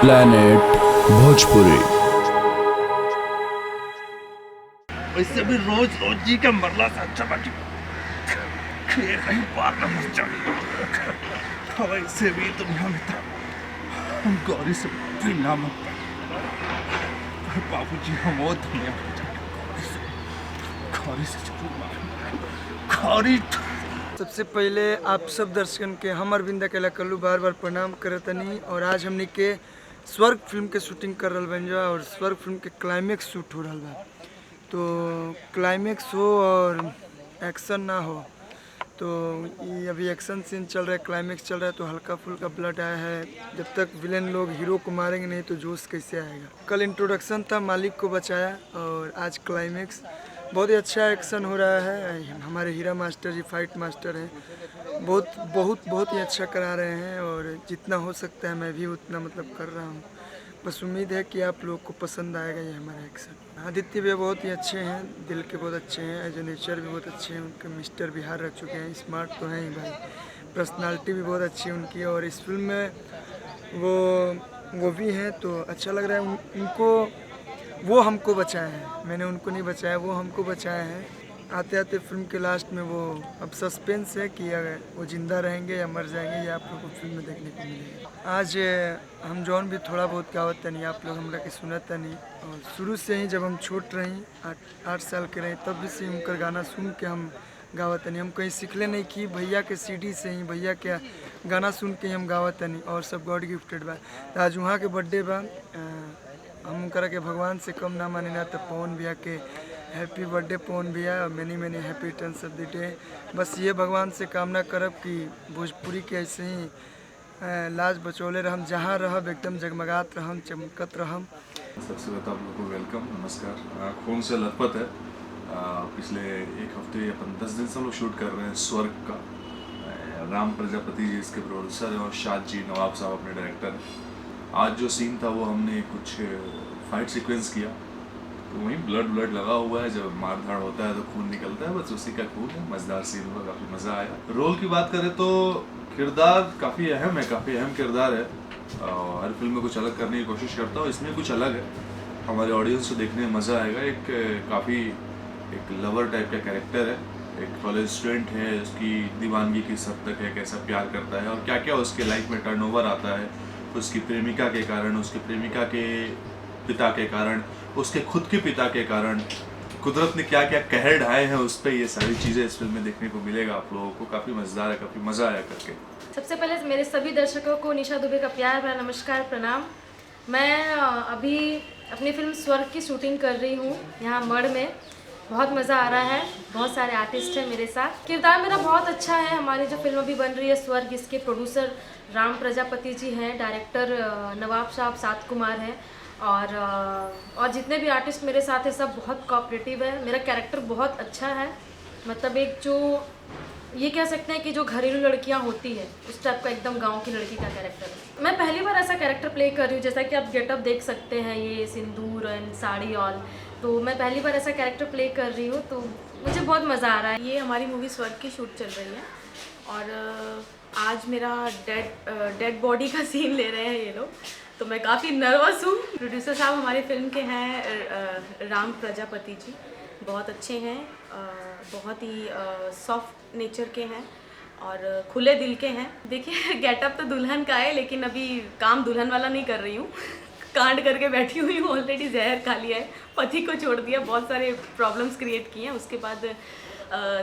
Planet Bhojpuri. वैसे भी रोज रोज जी के मरला से अच्छा बाटी कहीं पार न मर जाए। वैसे भी दुनिया में था हम गौरी से भी ना मर पाए, पर बाबूजी हम वो दुनिया में गौरी से जरूर मारेंगे। गौरी सबसे पहले आप सब दर्शकन के हम अरविंद अकेला कल्लू बार बार प्रणाम करतनी। और आज हमने के स्वर्ग फिल्म के शूटिंग कर रहा बन जा और स्वर्ग फिल्म के क्लाइमेक्स शूट हो रहा बा। तो क्लाइमेक्स हो और एक्शन ना हो, तो ये अभी एक्शन सीन चल रहा है, क्लाइमेक्स चल रहा है, तो हल्का फुल्का ब्लड आया है। जब तक विलेन लोग हीरो को मारेंगे नहीं तो जोश कैसे आएगा। कल इंट्रोडक्शन था, मालिक को बचाया, और आज क्लाइमेक्स। बहुत ही अच्छा एक्शन हो रहा है। हमारे हीरा मास्टर जी फाइट मास्टर हैं, बहुत ही अच्छा करा रहे हैं, और जितना हो सकता है मैं भी उतना मतलब कर रहा हूँ। बस उम्मीद है कि आप लोग को पसंद आएगा ये हमारा एक्शन। आदित्य भी बहुत ही अच्छे हैं, दिल के बहुत अच्छे हैं, एज ए नेचर भी बहुत अच्छे हैं। उनके मिस्टर बिहार रह चुके हैं, स्मार्ट तो हैं ही भाई, पर्सनालिटी भी बहुत अच्छी है उनकी। और इस फिल्म में वो भी हैं, तो अच्छा लग रहा है उनको। वो हमको बचाए हैं, मैंने उनको नहीं बचाया, वो हमको बचाए हैं। आते आते फिल्म के लास्ट में वो अब सस्पेंस है कि अगर वो जिंदा रहेंगे या मर जाएंगे, ये आप लोग को फिल्म में देखने को मिलेगा। आज हम जौन भी थोड़ा बहुत गावत नहीं, आप लोग हमरा के सुनत नहीं। और शुरू से ही जब हम छोट रही 8 साल के रही, तब भी से उनकर गाना सुन के हम गावत नहीं। हम कहीं सीखले नहीं कि भैया के सीडी से ही, भैया के गाना सुन के ही हम गावत नहीं। और सब गॉड गिफ्टेड बा। तो आज वहाँ के बर्थडे बा, हम उनकरा के भगवान से कम ना मानी ना। तो पवन भैया के हैप्पी बर्थडे पवन भैया, many many happy returns of the day. बस ये भगवान से कामना करब कि भोजपुरी के ऐसे ही लाज बचौले रहम, जहाँ रहब एकदम जगमगात रहम, चमकत रहम। सबसे पहले आप लोगों को वेलकम, नमस्कार। खून से लथपथ है। पिछले एक हफ्ते या 10 दिन से हम लोग शूट कर रहे हैं स्वर्ग का। राम प्रजापति जी इसके प्रोड्यूसर हैं और शाद जी नवाब साहब अपने डायरेक्टर हैं। आज जो सीन था वो हमने कुछ फाइट सीक्वेंस किया, तो वहीं ब्लड लगा हुआ है। जब मारधाड़ होता है तो खून निकलता है, बस उसी का खून है। मज़ेदार सीन हुआ, काफ़ी मज़ा आया। रोल की बात करें तो किरदार काफ़ी अहम है, काफ़ी अहम किरदार है। हर फिल्म में कुछ अलग करने की कोशिश करता हूँ, इसमें कुछ अलग है। हमारे ऑडियंस को देखने में मज़ा आएगा। एक लवर टाइप का कैरेक्टर है, एक कॉलेज स्टूडेंट है, उसकी दीवानगी किस हद तक है, कैसा प्यार करता है और क्या क्या उसके लाइफ में टर्नओवर आता है, उसकी प्रेमिका के कारण, उसके प्रेमिका के पिता के कारण, उसके खुद के पिता के कारण कुदरत ने क्या क्या कहर ढाए हैं उस पर। ये सारी चीज़ें इस फिल्म में देखने को मिलेगा आप लोगों को। काफ़ी मज़ेदार है, काफ़ी मज़ा आया करके। सबसे पहले मेरे सभी दर्शकों को निशा दुबे का प्यार भरा नमस्कार, प्रणाम। मैं अभी अपनी फिल्म स्वर्ग की शूटिंग कर रही हूँ यहाँ मड़ में। बहुत मज़ा आ रहा है, बहुत सारे आर्टिस्ट हैं मेरे साथ। किरदार मेरा बहुत अच्छा है। हमारी जो फिल्म अभी बन रही है स्वर्ग, इसके प्रोड्यूसर राम प्रजापति जी हैं, डायरेक्टर नवाब साहब सात कुमार हैं, और जितने भी आर्टिस्ट मेरे साथ हैं सब बहुत कोऑपरेटिव है। मेरा कैरेक्टर बहुत अच्छा है, मतलब एक जो ये कह सकते हैं कि जो घरेलू लड़कियां होती है उस टाइप का एकदम गांव की लड़की का कैरेक्टर है। मैं पहली बार ऐसा कैरेक्टर प्ले कर रही हूँ, जैसा कि आप गेटअप देख सकते हैं, ये सिंदूर एंड साड़ी ऑल। तो मैं पहली बार ऐसा कैरेक्टर प्ले कर रही हूँ, तो मुझे बहुत मज़ा आ रहा है। ये हमारी मूवी स्वर्ग की शूट चल रही है, और आज मेरा डेड बॉडी का सीन ले रहे हैं ये लोग, तो मैं काफ़ी नर्वस हूँ। प्रोड्यूसर साहब हमारी फिल्म के हैं राम प्रजापति जी, बहुत अच्छे हैं, बहुत ही सॉफ्ट नेचर के हैं और खुले दिल के हैं। देखिए गेटअप तो दुल्हन का है, लेकिन अभी काम दुल्हन वाला नहीं कर रही हूँ। कांड करके बैठी हुई हूँ, ऑलरेडी जहर खा लिया है, पति को छोड़ दिया, बहुत सारे प्रॉब्लम्स क्रिएट किए हैं, उसके बाद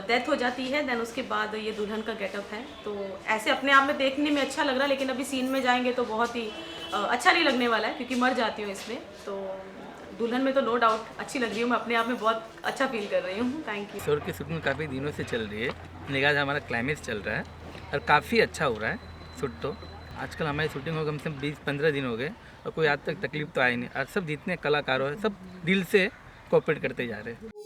डेथ हो जाती है, देन उसके बाद ये दुल्हन का गेटअप है। तो ऐसे अपने आप में देखने में अच्छा लग रहा है, लेकिन अभी सीन में जाएंगे तो बहुत ही अच्छा नहीं लगने वाला है, क्योंकि मर जाती हूँ इसमें। तो दुल्हन में तो नो डाउट अच्छी लग रही हूँ, मैं अपने आप में बहुत अच्छा फील कर रही हूँ। Thank you. स्वर्ग की शूटिंग काफ़ी दिनों से चल रही है, निगाह हमारा क्लाइमेक्स चल रहा है और काफ़ी अच्छा हो रहा है शूट। तो आजकल हमारी शूटिंग हो कम से कम 20-15 दिन हो गए और कोई आज तक तकलीफ तो आई नहीं। और सब जितने कलाकार हैं सब दिल से कोऑपरेट करते जा रहे हैं।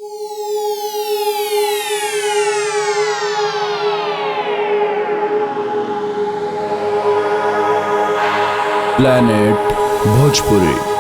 प्लैनेट भोजपुरी।